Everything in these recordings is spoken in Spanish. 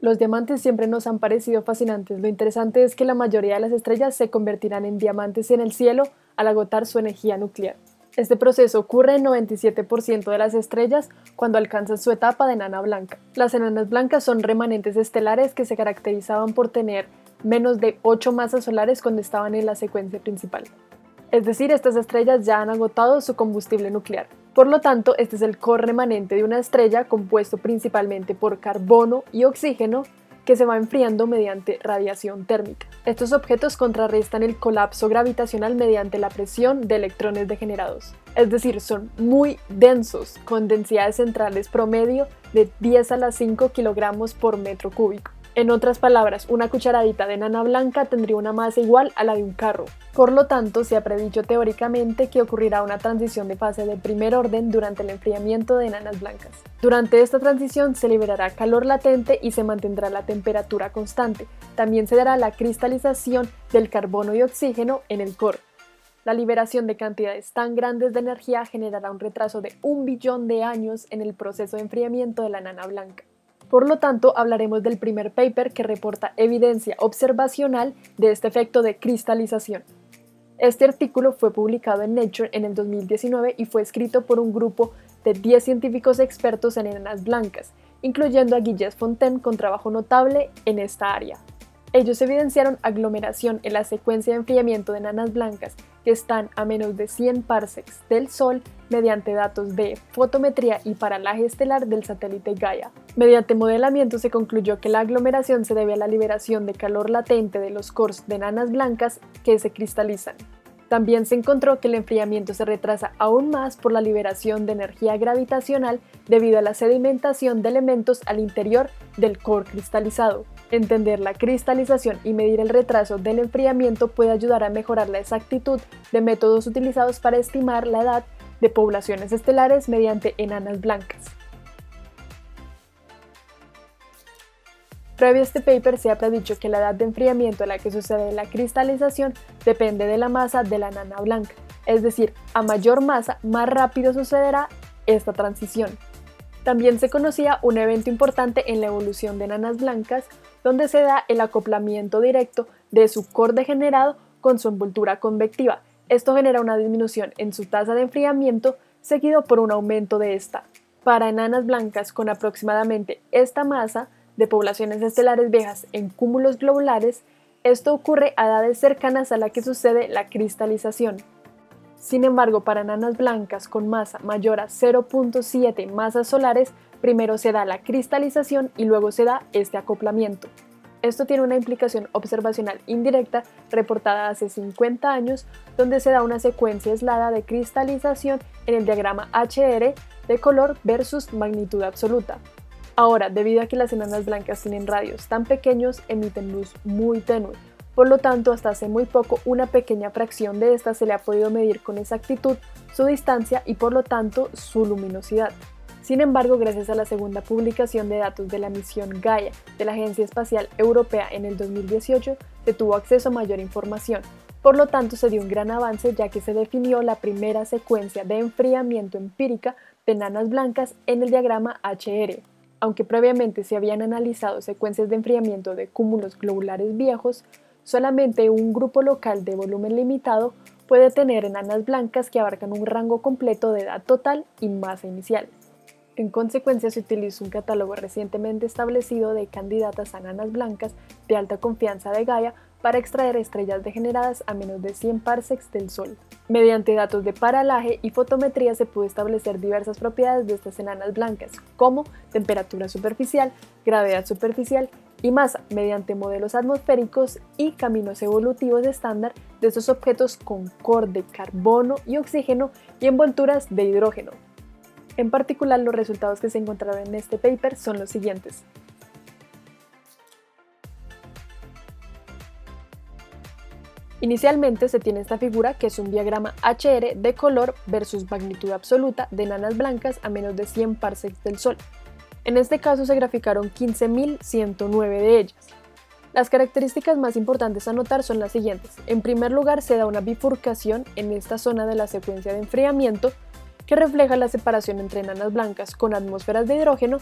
Los diamantes siempre nos han parecido fascinantes. Lo interesante es que la mayoría de las estrellas se convertirán en diamantes en el cielo al agotar su energía nuclear. Este proceso ocurre en 97% de las estrellas cuando alcanzan su etapa de enana blanca. Las enanas blancas son remanentes estelares que se caracterizaban por tener menos de 8 masas solares cuando estaban en la secuencia principal. Es decir, estas estrellas ya han agotado su combustible nuclear. Por lo tanto, este es el core remanente de una estrella compuesto principalmente por carbono y oxígeno que se va enfriando mediante radiación térmica. Estos objetos contrarrestan el colapso gravitacional mediante la presión de electrones degenerados. Es decir, son muy densos, con densidades centrales promedio de 10 a la 5 kilogramos por metro cúbico. En otras palabras, una cucharadita de enana blanca tendría una masa igual a la de un carro. Por lo tanto, se ha predicho teóricamente que ocurrirá una transición de fase de primer orden durante el enfriamiento de enanas blancas. Durante esta transición se liberará calor latente y se mantendrá la temperatura constante. También se dará la cristalización del carbono y oxígeno en el core. La liberación de cantidades tan grandes de energía generará un retraso de 1 billón de años en el proceso de enfriamiento de la enana blanca. Por lo tanto, hablaremos del primer paper que reporta evidencia observacional de este efecto de cristalización. Este artículo fue publicado en Nature en el 2019 y fue escrito por un grupo de 10 científicos expertos en enanas blancas, incluyendo a Gilles Fontaine con trabajo notable en esta área. Ellos evidenciaron aglomeración en la secuencia de enfriamiento de enanas blancas que están a menos de 100 parsecs del Sol mediante datos de fotometría y paralaje estelar del satélite Gaia. Mediante modelamiento se concluyó que la aglomeración se debe a la liberación de calor latente de los cores de enanas blancas que se cristalizan. También se encontró que el enfriamiento se retrasa aún más por la liberación de energía gravitacional debido a la sedimentación de elementos al interior del core cristalizado. Entender la cristalización y medir el retraso del enfriamiento puede ayudar a mejorar la exactitud de métodos utilizados para estimar la edad de poblaciones estelares mediante enanas blancas. Previo a este paper se ha predicho que la edad de enfriamiento a la que sucede la cristalización depende de la masa de la enana blanca, es decir, a mayor masa, más rápido sucederá esta transición. También se conocía un evento importante en la evolución de enanas blancas, donde se da el acoplamiento directo de su core degenerado con su envoltura convectiva. Esto genera una disminución en su tasa de enfriamiento, seguido por un aumento de esta. Para enanas blancas con aproximadamente esta masa de poblaciones estelares viejas en cúmulos globulares, esto ocurre a edades cercanas a la que sucede la cristalización. Sin embargo, para enanas blancas con masa mayor a 0.7 masas solares, primero se da la cristalización y luego se da este acoplamiento. Esto tiene una implicación observacional indirecta reportada hace 50 años, donde se da una secuencia aislada de cristalización en el diagrama HR de color versus magnitud absoluta. Ahora, debido a que las enanas blancas tienen radios tan pequeños, emiten luz muy tenue. Por lo tanto, hasta hace muy poco, una pequeña fracción de esta se le ha podido medir con exactitud su distancia y por lo tanto su luminosidad. Sin embargo, gracias a la segunda publicación de datos de la misión Gaia de la Agencia Espacial Europea en el 2018, se tuvo acceso a mayor información. Por lo tanto, se dio un gran avance ya que se definió la primera secuencia de enfriamiento empírica de enanas blancas en el diagrama HR. Aunque previamente se habían analizado secuencias de enfriamiento de cúmulos globulares viejos, solamente un grupo local de volumen limitado puede tener enanas blancas que abarcan un rango completo de edad total y masa inicial. En consecuencia, se utilizó un catálogo recientemente establecido de candidatas a enanas blancas de alta confianza de Gaia para extraer estrellas degeneradas a menos de 100 parsecs del Sol. Mediante datos de paralaje y fotometría se pudo establecer diversas propiedades de estas enanas blancas, como temperatura superficial, gravedad superficial y masa, mediante modelos atmosféricos y caminos evolutivos estándar de estos objetos con core de carbono y oxígeno y envolturas de hidrógeno. En particular, los resultados que se encontraron en este paper son los siguientes. Inicialmente se tiene esta figura que es un diagrama HR de color versus magnitud absoluta de enanas blancas a menos de 100 parsecs del Sol. En este caso se graficaron 15.109 de ellas. Las características más importantes a notar son las siguientes. En primer lugar, se da una bifurcación en esta zona de la secuencia de enfriamiento que refleja la separación entre enanas blancas con atmósferas de hidrógeno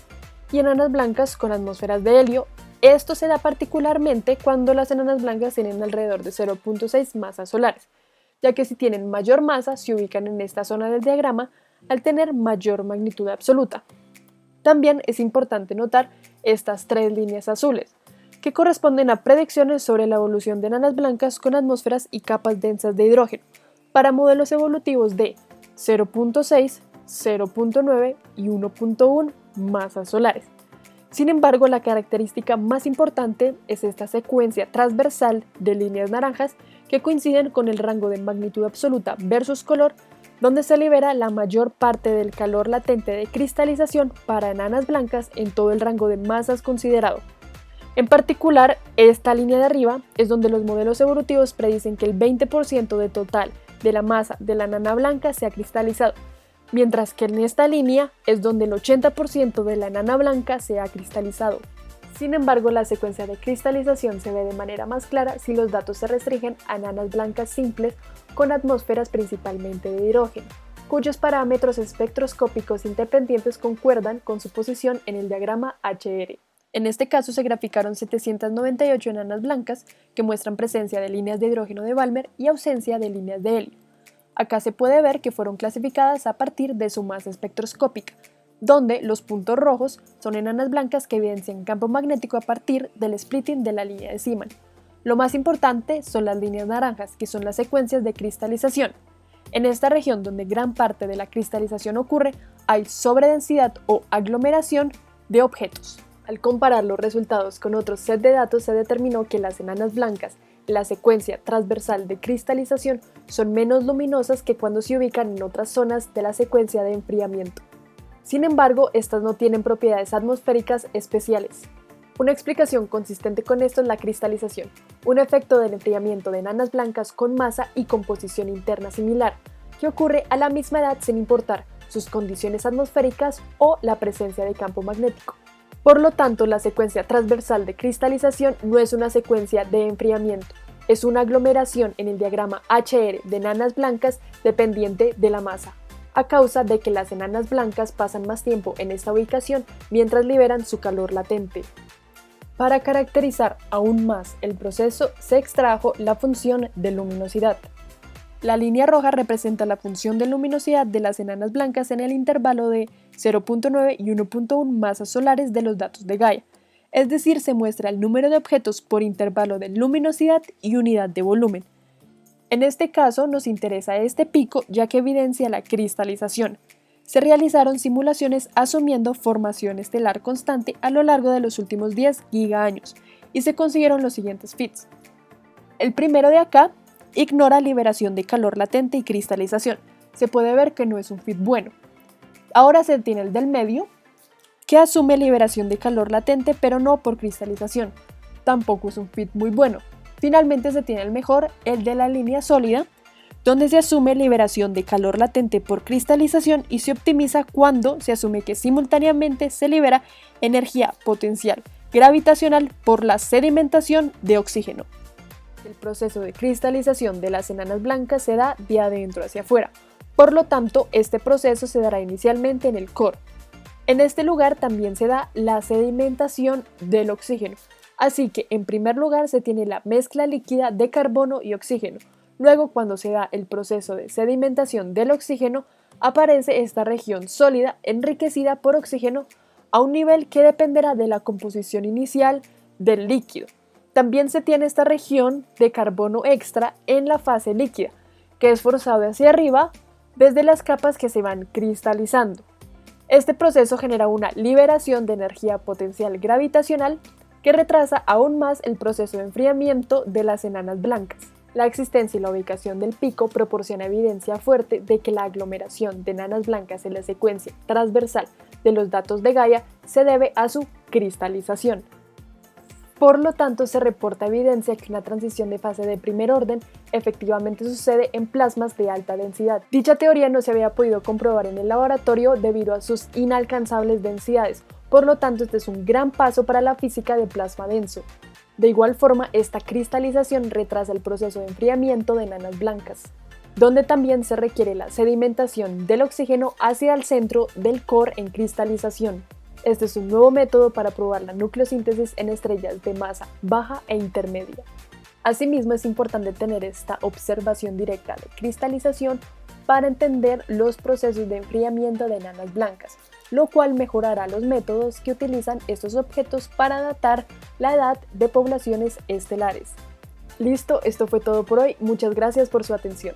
y enanas blancas con atmósferas de helio Esto se da particularmente cuando las enanas blancas tienen alrededor de 0.6 masas solares, ya que si tienen mayor masa se ubican en esta zona del diagrama al tener mayor magnitud absoluta. También es importante notar estas tres líneas azules, que corresponden a predicciones sobre la evolución de enanas blancas con atmósferas y capas densas de hidrógeno, para modelos evolutivos de 0.6, 0.9 y 1.1 masas solares. Sin embargo, la característica más importante es esta secuencia transversal de líneas naranjas que coinciden con el rango de magnitud absoluta versus color, donde se libera la mayor parte del calor latente de cristalización para enanas blancas en todo el rango de masas considerado. En particular, esta línea de arriba es donde los modelos evolutivos predicen que el 20% de total de la masa de la enana blanca se ha cristalizado, mientras que en esta línea es donde el 80% de la enana blanca se ha cristalizado. Sin embargo, la secuencia de cristalización se ve de manera más clara si los datos se restringen a enanas blancas simples con atmósferas principalmente de hidrógeno, cuyos parámetros espectroscópicos independientes concuerdan con su posición en el diagrama HR. En este caso se graficaron 798 enanas blancas que muestran presencia de líneas de hidrógeno de Balmer y ausencia de líneas de helio. Acá se puede ver que fueron clasificadas a partir de su masa espectroscópica, donde los puntos rojos son enanas blancas que evidencian campo magnético a partir del splitting de la línea de Zeeman. Lo más importante son las líneas naranjas, que son las secuencias de cristalización. En esta región donde gran parte de la cristalización ocurre, hay sobredensidad o aglomeración de objetos. Al comparar los resultados con otro set de datos se determinó que las enanas blancas, la secuencia transversal de cristalización, son menos luminosas que cuando se ubican en otras zonas de la secuencia de enfriamiento. Sin embargo, estas no tienen propiedades atmosféricas especiales. Una explicación consistente con esto es la cristalización, un efecto del enfriamiento de enanas blancas con masa y composición interna similar, que ocurre a la misma edad sin importar sus condiciones atmosféricas o la presencia de campo magnético. Por lo tanto, la secuencia transversal de cristalización no es una secuencia de enfriamiento, es una aglomeración en el diagrama HR de enanas blancas dependiente de la masa, a causa de que las enanas blancas pasan más tiempo en esta ubicación mientras liberan su calor latente. Para caracterizar aún más el proceso, se extrajo la función de luminosidad. La línea roja representa la función de luminosidad de las enanas blancas en el intervalo de 0.9 y 1.1 masas solares de los datos de Gaia, es decir, se muestra el número de objetos por intervalo de luminosidad y unidad de volumen. En este caso nos interesa este pico ya que evidencia la cristalización. Se realizaron simulaciones asumiendo formación estelar constante a lo largo de los últimos 10 gigaaños y se consiguieron los siguientes fits. El primero de acá ignora liberación de calor latente y cristalización. Se puede ver que no es un fit bueno. Ahora se tiene el del medio, que asume liberación de calor latente pero no por cristalización. Tampoco es un fit muy bueno. Finalmente se tiene el mejor, el de la línea sólida, donde se asume liberación de calor latente por cristalización y se optimiza cuando se asume que simultáneamente se libera energía potencial gravitacional por la sedimentación de oxígeno. El proceso de cristalización de las enanas blancas se da de adentro hacia afuera, por lo tanto este proceso se dará inicialmente en el core. En este lugar también se da la sedimentación del oxígeno, así que en primer lugar se tiene la mezcla líquida de carbono y oxígeno. Luego, cuando se da el proceso de sedimentación del oxígeno, aparece esta región sólida enriquecida por oxígeno a un nivel que dependerá de la composición inicial del líquido. También se tiene esta región de carbono extra en la fase líquida, que es forzado hacia arriba desde las capas que se van cristalizando. Este proceso genera una liberación de energía potencial gravitacional que retrasa aún más el proceso de enfriamiento de las enanas blancas. La existencia y la ubicación del pico proporciona evidencia fuerte de que la aglomeración de enanas blancas en la secuencia transversal de los datos de Gaia se debe a su cristalización. Por lo tanto, se reporta evidencia que una transición de fase de primer orden efectivamente sucede en plasmas de alta densidad. Dicha teoría no se había podido comprobar en el laboratorio debido a sus inalcanzables densidades, por lo tanto este es un gran paso para la física de plasma denso. De igual forma, esta cristalización retrasa el proceso de enfriamiento de enanas blancas, donde también se requiere la sedimentación del oxígeno hacia el centro del core en cristalización. Este es un nuevo método para probar la nucleosíntesis en estrellas de masa baja e intermedia. Asimismo, es importante tener esta observación directa de cristalización para entender los procesos de enfriamiento de enanas blancas, lo cual mejorará los métodos que utilizan estos objetos para datar la edad de poblaciones estelares. Listo, esto fue todo por hoy. Muchas gracias por su atención.